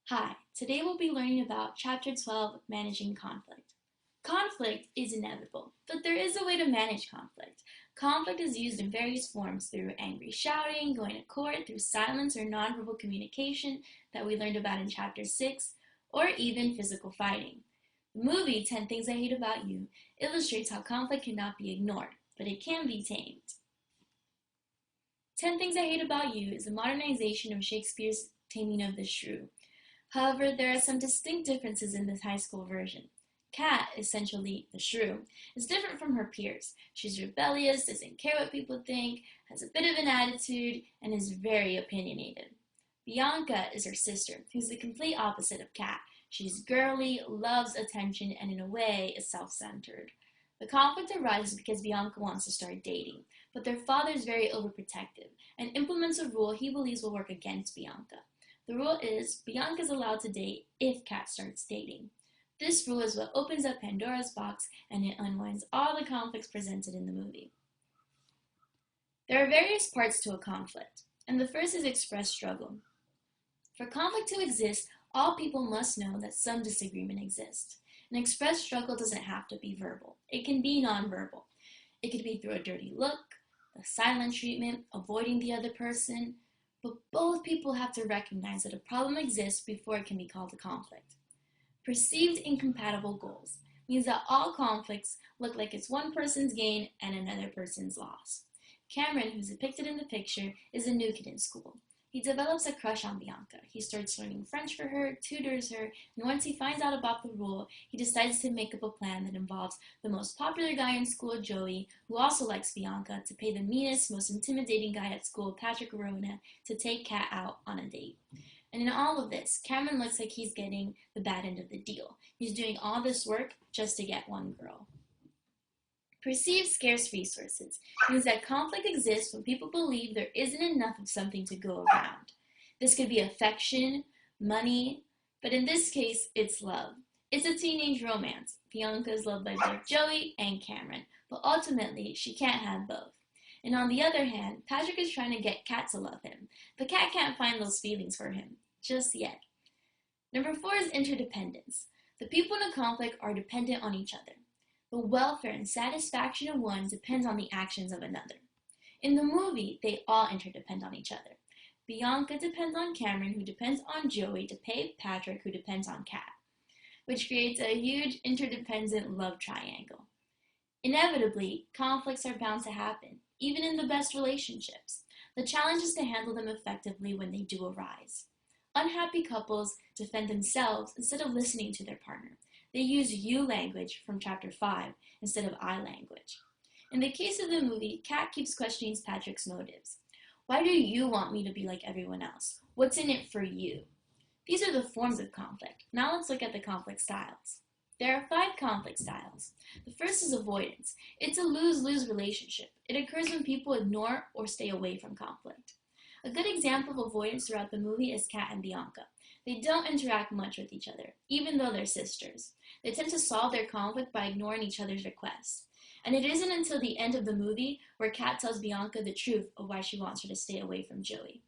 Hi, today we'll be learning about Chapter 12, Managing Conflict. Conflict is inevitable, but there is a way to manage conflict. Conflict is used in various forms through angry shouting, going to court, through silence or nonverbal communication that we learned about in Chapter 6, or even physical fighting. The movie 10 Things I Hate About You illustrates how conflict cannot be ignored, but it can be tamed. 10 Things I Hate About You is a modernization of Shakespeare's Taming of the Shrew. However, there are some distinct differences in this high school version. Kat, essentially the shrew, is different from her peers. She's rebellious, doesn't care what people think, has a bit of an attitude, and is very opinionated. Bianca is her sister, who's the complete opposite of Kat. She's girly, loves attention, and in a way is self-centered. The conflict arises because Bianca wants to start dating, but their father is very overprotective and implements a rule he believes will work against Bianca. The rule is Bianca is allowed to date if Kat starts dating. This rule is what opens up Pandora's box and it unwinds all the conflicts presented in the movie. There are various parts to a conflict, and the first is expressed struggle. For conflict to exist, all people must know that some disagreement exists. An expressed struggle doesn't have to be verbal. It can be nonverbal. It could be through a dirty look, a silent treatment, avoiding the other person, but both people have to recognize that a problem exists before it can be called a conflict. Perceived incompatible goals means that all conflicts look like it's one person's gain and another person's loss. Cameron, who's depicted in the picture, is a new kid in school. He develops a crush on Bianca. He starts learning French for her, tutors her, and once he finds out about the rule, he decides to make up a plan that involves the most popular guy in school, Joey, who also likes Bianca, to pay the meanest, most intimidating guy at school, Patrick Arona, to take Kat out on a date. And in all of this, Cameron looks like he's getting the bad end of the deal. He's doing all this work just to get one girl. Perceived scarce resources means that conflict exists when people believe there isn't enough of something to go around. This could be affection, money, but in this case, it's love. It's a teenage romance. Bianca is loved by both Joey and Cameron, but ultimately, she can't have both. And on the other hand, Patrick is trying to get Kat to love him, but Kat can't find those feelings for him, just yet. Number 4 is interdependence. The people in a conflict are dependent on each other. The welfare and satisfaction of one depends on the actions of another. In the movie, they all interdepend on each other. Bianca depends on Cameron, who depends on Joey to pay Patrick, who depends on Kat, which creates a huge interdependent love triangle. Inevitably, conflicts are bound to happen, even in the best relationships. The challenge is to handle them effectively when they do arise. Unhappy couples defend themselves instead of listening to their partner. They use you language from chapter 5 instead of I language. In the case of the movie, Kat keeps questioning Patrick's motives. Why do you want me to be like everyone else? What's in it for you? These are the forms of conflict. Now let's look at the conflict styles. There are 5 conflict styles. The first is avoidance. It's a lose-lose relationship. It occurs when people ignore or stay away from conflict. A good example of avoidance throughout the movie is Kat and Bianca. They don't interact much with each other, even though they're sisters. They tend to solve their conflict by ignoring each other's requests. And it isn't until the end of the movie where Kat tells Bianca the truth of why she wants her to stay away from Joey.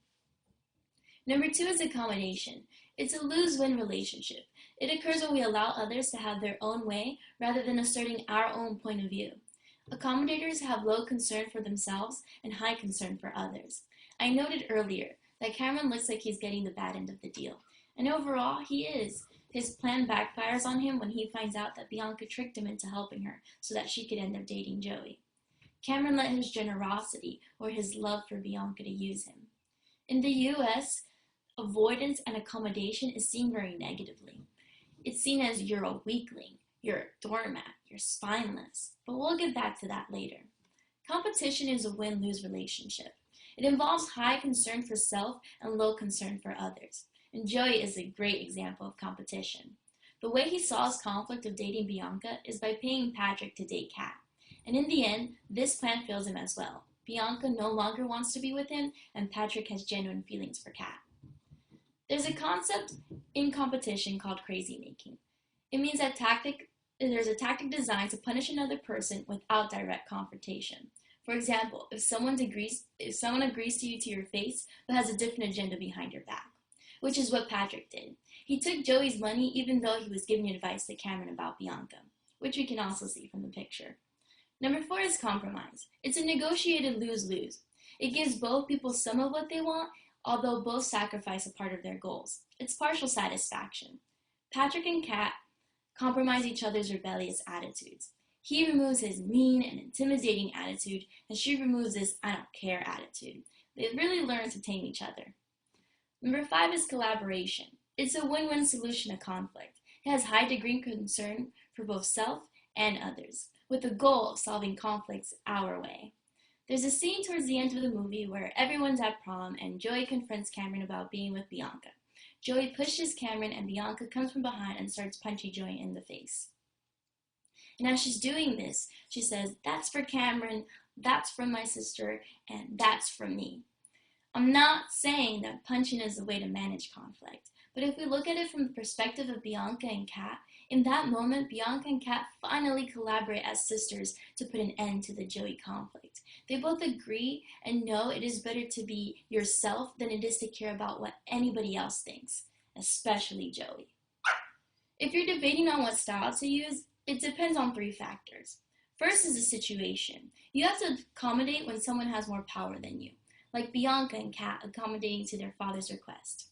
Number 2 is accommodation. It's a lose-win relationship. It occurs when we allow others to have their own way rather than asserting our own point of view. Accommodators have low concern for themselves and high concern for others. I noted earlier that Cameron looks like he's getting the bad end of the deal. And overall, he is. His plan backfires on him when he finds out that Bianca tricked him into helping her so that she could end up dating Joey. Cameron let his generosity or his love for Bianca to use him. In the US, avoidance and accommodation is seen very negatively. It's seen as you're a weakling, you're a doormat, you're spineless, but we'll get back to that later. Competition is a win-lose relationship. It involves high concern for self and low concern for others. And Joey is a great example of competition. The way he solves conflict of dating Bianca is by paying Patrick to date Kat. And in the end, this plan fails him as well. Bianca no longer wants to be with him, and Patrick has genuine feelings for Kat. There's a concept in competition called crazy making. It means that there's a tactic designed to punish another person without direct confrontation. For example, if someone agrees to you to your face but has a different agenda behind your back, which is what Patrick did. He took Joey's money even though he was giving advice to Cameron about Bianca, which we can also see from the picture. Number 4 is compromise. It's a negotiated lose-lose. It gives both people some of what they want, although both sacrifice a part of their goals. It's partial satisfaction. Patrick and Kat compromise each other's rebellious attitudes. He removes his mean and intimidating attitude, and she removes his I don't care attitude. They really learn to tame each other. Number 5 is collaboration. It's a win-win solution to conflict. It has high degree of concern for both self and others, with the goal of solving conflicts our way. There's a scene towards the end of the movie where everyone's at prom and Joey confronts Cameron about being with Bianca. Joey pushes Cameron and Bianca comes from behind and starts punching Joey in the face. And as she's doing this, she says, "That's for Cameron, that's from my sister, and that's from me." I'm not saying that punching is the way to manage conflict, but if we look at it from the perspective of Bianca and Kat, in that moment, Bianca and Kat finally collaborate as sisters to put an end to the Joey conflict. They both agree and know it is better to be yourself than it is to care about what anybody else thinks, especially Joey. If you're debating on what style to use, it depends on 3 factors. First is the situation. You have to accommodate when someone has more power than you, like Bianca and Kat accommodating to their father's request.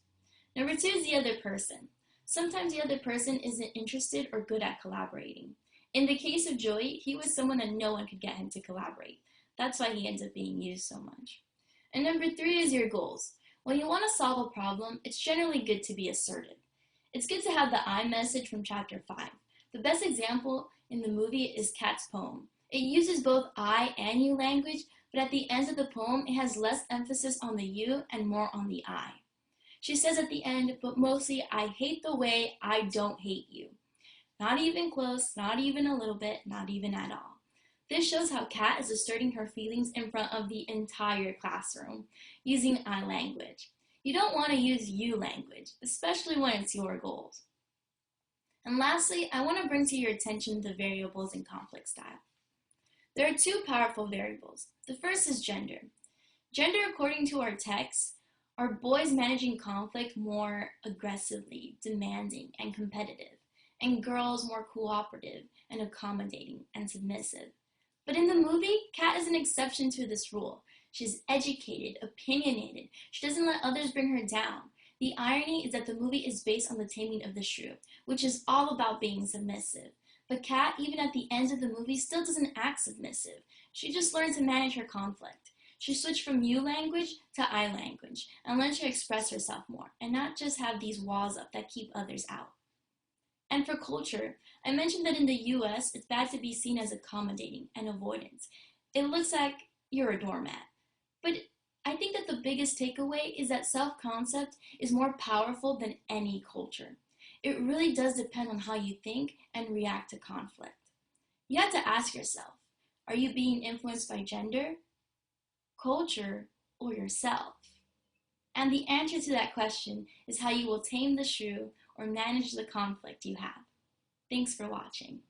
Number 2 is the other person. Sometimes the other person isn't interested or good at collaborating. In the case of Joey, he was someone that no one could get him to collaborate. That's why he ends up being used so much. And number 3 is your goals. When you want to solve a problem, it's generally good to be assertive. It's good to have the I message from chapter 5. The best example in the movie is Kat's poem. It uses both I and you language, but at the end of the poem, it has less emphasis on the you and more on the I. She says at the end, "But mostly, I hate the way I don't hate you." Not even close, not even a little bit, not even at all. This shows how Kat is asserting her feelings in front of the entire classroom, using I language. You don't want to use you language, especially when it's your goals. And lastly, I want to bring to your attention the variables in conflict style. There are 2 powerful variables. The first is gender. Gender, according to our text, are boys managing conflict more aggressively, demanding, and competitive, and girls more cooperative and accommodating and submissive. But in the movie, Kat is an exception to this rule. She's educated, opinionated. She doesn't let others bring her down. The irony is that the movie is based on the taming of the shrew, which is all about being submissive. But Kat, even at the end of the movie, still doesn't act submissive. She just learned to manage her conflict. She switched from you language to I language and learned to express herself more and not just have these walls up that keep others out. And for culture, I mentioned that in the US, it's bad to be seen as accommodating and avoidance. It looks like you're a doormat. But I think that the biggest takeaway is that self-concept is more powerful than any culture. It really does depend on how you think and react to conflict. You have to ask yourself, are you being influenced by gender, culture, or yourself? And the answer to that question is how you will tame the shrew or manage the conflict you have. Thanks for watching.